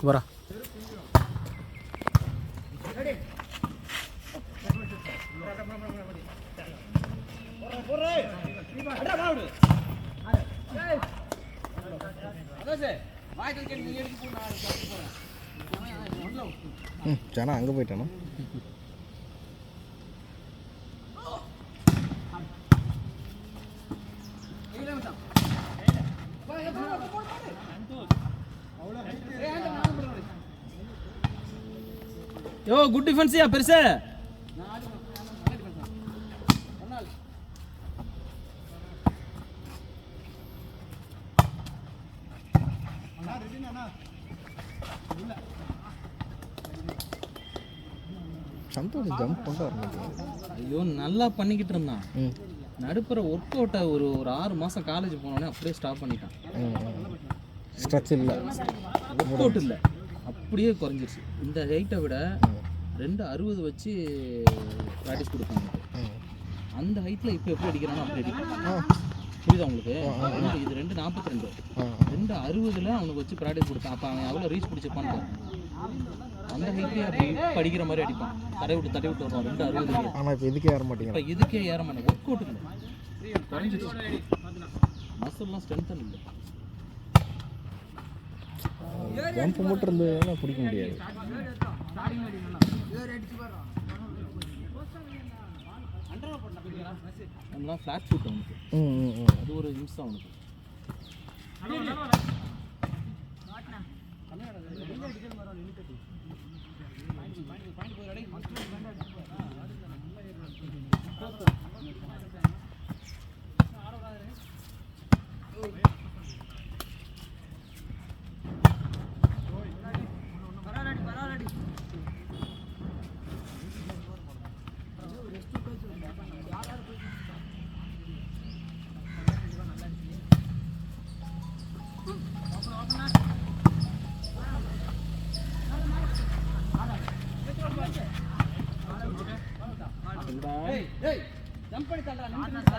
வரா ஜனா அங்கே போயிட்டானா யோ குட் டிஃபென்ஸ்யா பெருசு சந்தோஷம் ஜம்ப் பண்ணுறாரு. ஐயோ நல்லா பண்ணிக்கிட்டு இருந்தான். நடுப்புற ஒர்க் அவுட்டை ஒரு 6 மாதம் காலேஜ் போனோடனே அப்படியே ஸ்டாப் பண்ணிட்டான். ஸ்ட்ரெச் இல்லை, ஒர்க் அவுட் இல்லை, அப்படியே குறைஞ்சிருச்சு. இந்த ஹைட்டை விட 260 வச்சு ப்ராக்டிஸ் கொடுப்பாங்க. அந்த ஹைட்டில் இப்போ எப்படி அடிக்கிறானோ அப்படி அடிப்பான். புரியுதா உங்களுக்கு? இது 242 260 அவனுக்கு வச்சு ப்ராக்டிஸ் கொடுத்தான். அப்போ அவன் எவ்வளோ ரீச் பிடிச்சிருப்பான்னு அந்த ஹைட்லேயே அப்படி இப்போ அடிக்கிற மாதிரி அடிப்பான். தடை விட்டு வருவான் 260. ஆனால் இப்போ இதுக்கே ஏற மாட்டேங்க. இப்போ இதுக்கே ஏற மாட்டேன். ஒர்க் அவுட் இல்லை, குறைஞ்சிருச்சு. மசில்லாம் ஸ்ட்ரென்த்தன் இல்லை. ஜம்ப் மட்டும் இருந்ததுன்னா பிடிக்க முடியாது. நம்மளாம் ஃப்ளாட் ஷூட் அவனுக்கு, அது ஒரு நிமிஷம் அவனுக்கு.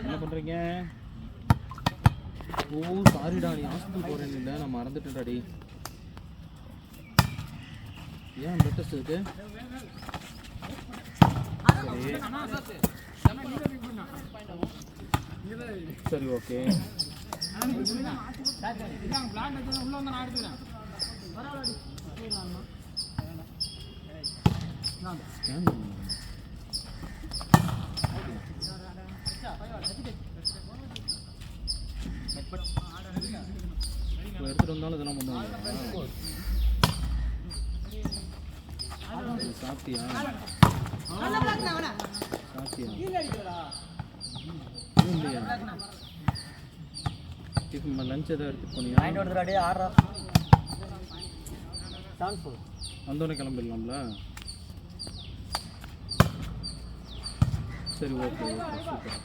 என்ன பண்றீங்க? ஓ சாரிடா, நீ ஹாஸ்பிட்டல் போறேன்னு இல்லை, நான் மறந்துட்டேன்டாடி. ஏன் பிளட் டெஸ்ட் இருக்கு? சரி ஓகே. எடுத்துட்டு வந்தாலும் இதெல்லாம் பண்ணுவாங்க. சாப்பிட்டியா? லஞ்ச் எதாவது எடுத்துட்டு போனியா? வந்தோடனே கிளம்பிடலாம்ல. சரி ஓகே ஓகே சூப்பர்.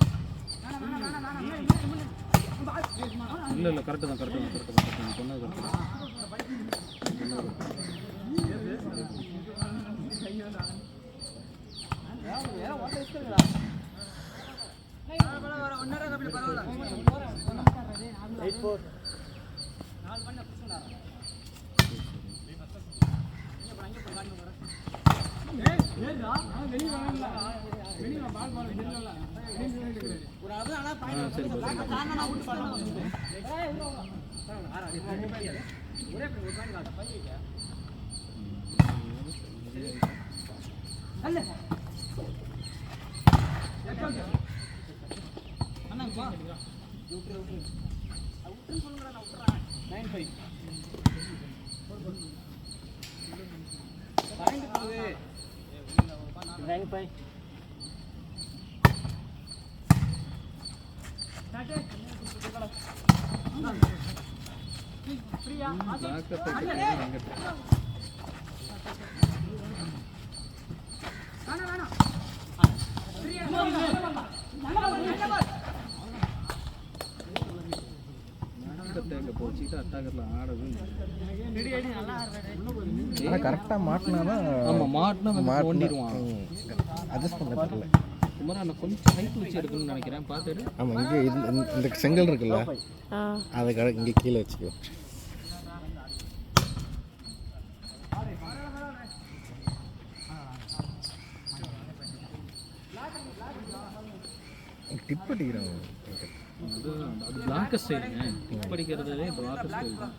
இல்லை இல்லை கரெக்டு தான் சொன்னது கரெக்டு தான். கரெக்டாக மாட்டினா ஆமாம், மாட்டினா ஓண்டிடுவான். அட்ஜஸ்ட் பண்ண தெரியல. குமாரா நான் கொஞ்சம் ஹைட் வச்சு எடுக்கணும்னு நினைக்கிறேன், பார்த்துட்டு. ஆமாம், இங்கே இந்த செங்கல் இருக்குல்ல, அதை இங்கே கீழே வச்சுக்கோ. டிப் அடிக்கிறாங்க. அது பிளாக்கர் ஸ்டைலுங்க. டிப் அடிக்கிறதே பிளாக்கர் ஸ்டைல் தான்.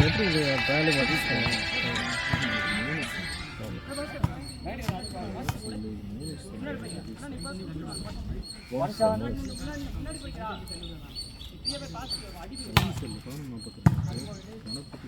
எப்படி இது ட்ராலி மாட்டிருக்கேன். கணபதி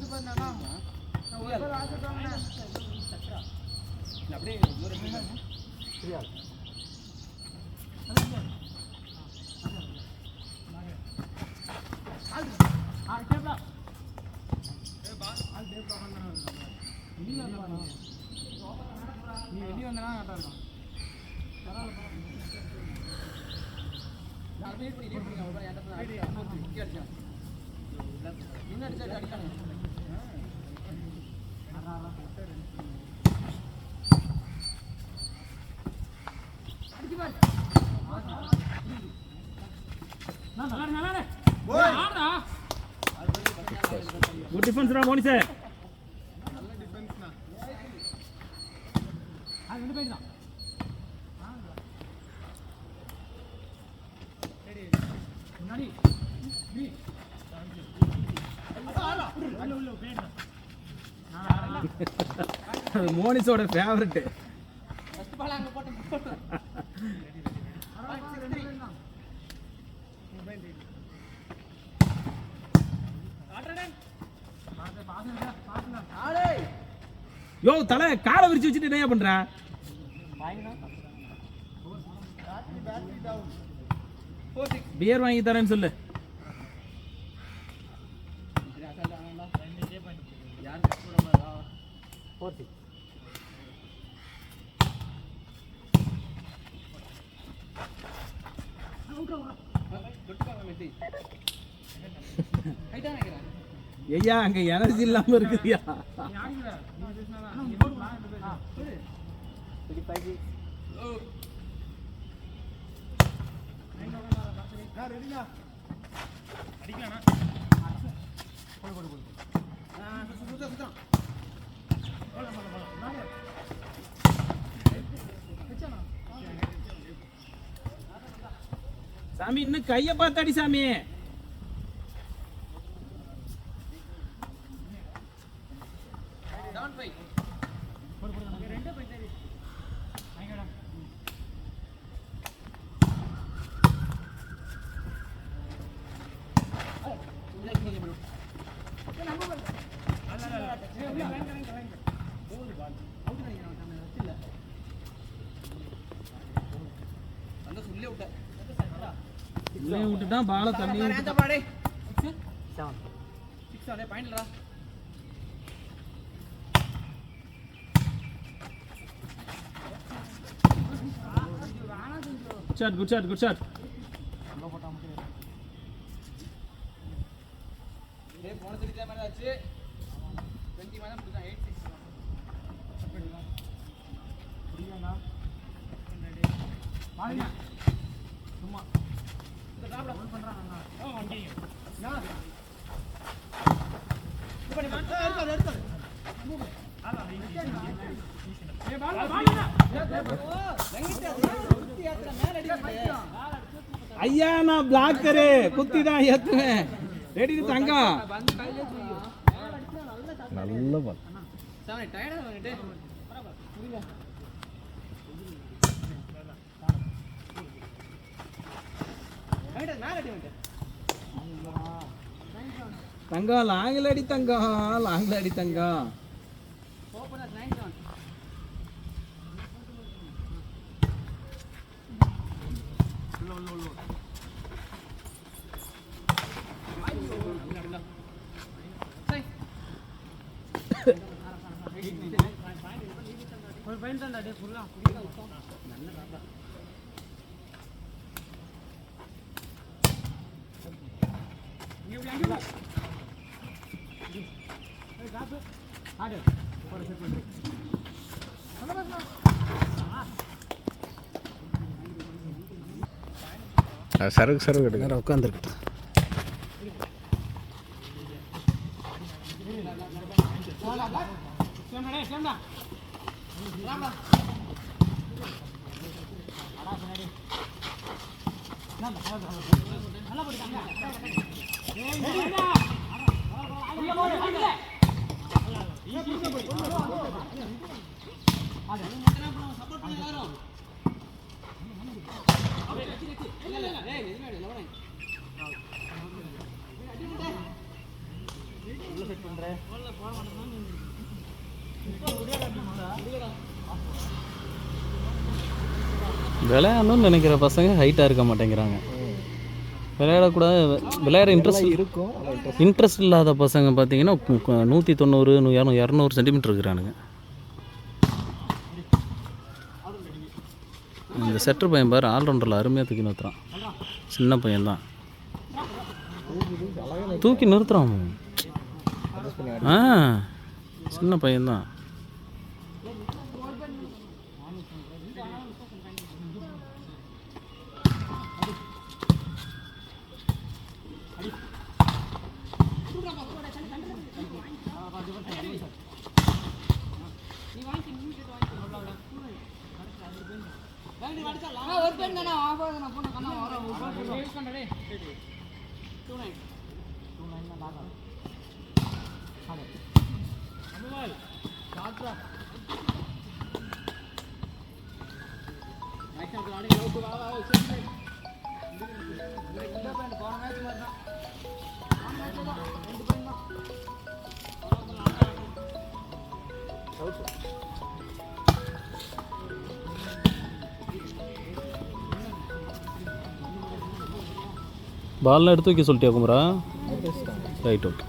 சசிகலா குட் டிஃபென்ஸ் ரா மோனி சார். மோனிஸோட ஃபேவரட். யோ தலை காலை விரிச்சு வச்சுட்டு என்ன பண்ற? பியர் வாங்கி தரேன்னு சொல்லு. ஐயா அங்க எனர்ஜி இல்லாம இருக்குதுயா. சாமி இன்னும் கையை பார்த்தாடி சாமி. உள்ளே விட்டுட்டான் பாலை தண்ணி குட் ஷாட் குட் ஷாட். ஐயா நான் பிளாக்கரு குத்தி தான் ஏத்துவேன். ரெடி தங்கம். நல்ல பால். தங்கம் லாங்கில் அடி தங்கம், லாங்கில் அடி தங்கம். சரக்கு சரக்கு எடுக்க உட்காந்துருக்கட்டும். விளையாடணும்னு நினைக்கிற பசங்க ஹைட்டாக இருக்க மாட்டேங்கிறாங்க. விளையாடக்கூடாது, விளையாட இன்ட்ரெஸ்ட் இல்லாத பசங்க பார்த்தீங்கன்னா 190 200 சென்டிமீட்டர் இருக்கிறானுங்க. இந்த செட்டர் பையன் பாரு ஆல்ரவுண்டரில் அருமையாக தூக்கி நிறுத்துறான். சின்ன பையன்தான் தூக்கி நிறுத்துறான். சின்ன பையன்தான். பால்லாம் எடுத்து வைக்க சொல்லிட்டியா குமரா? Right, okay.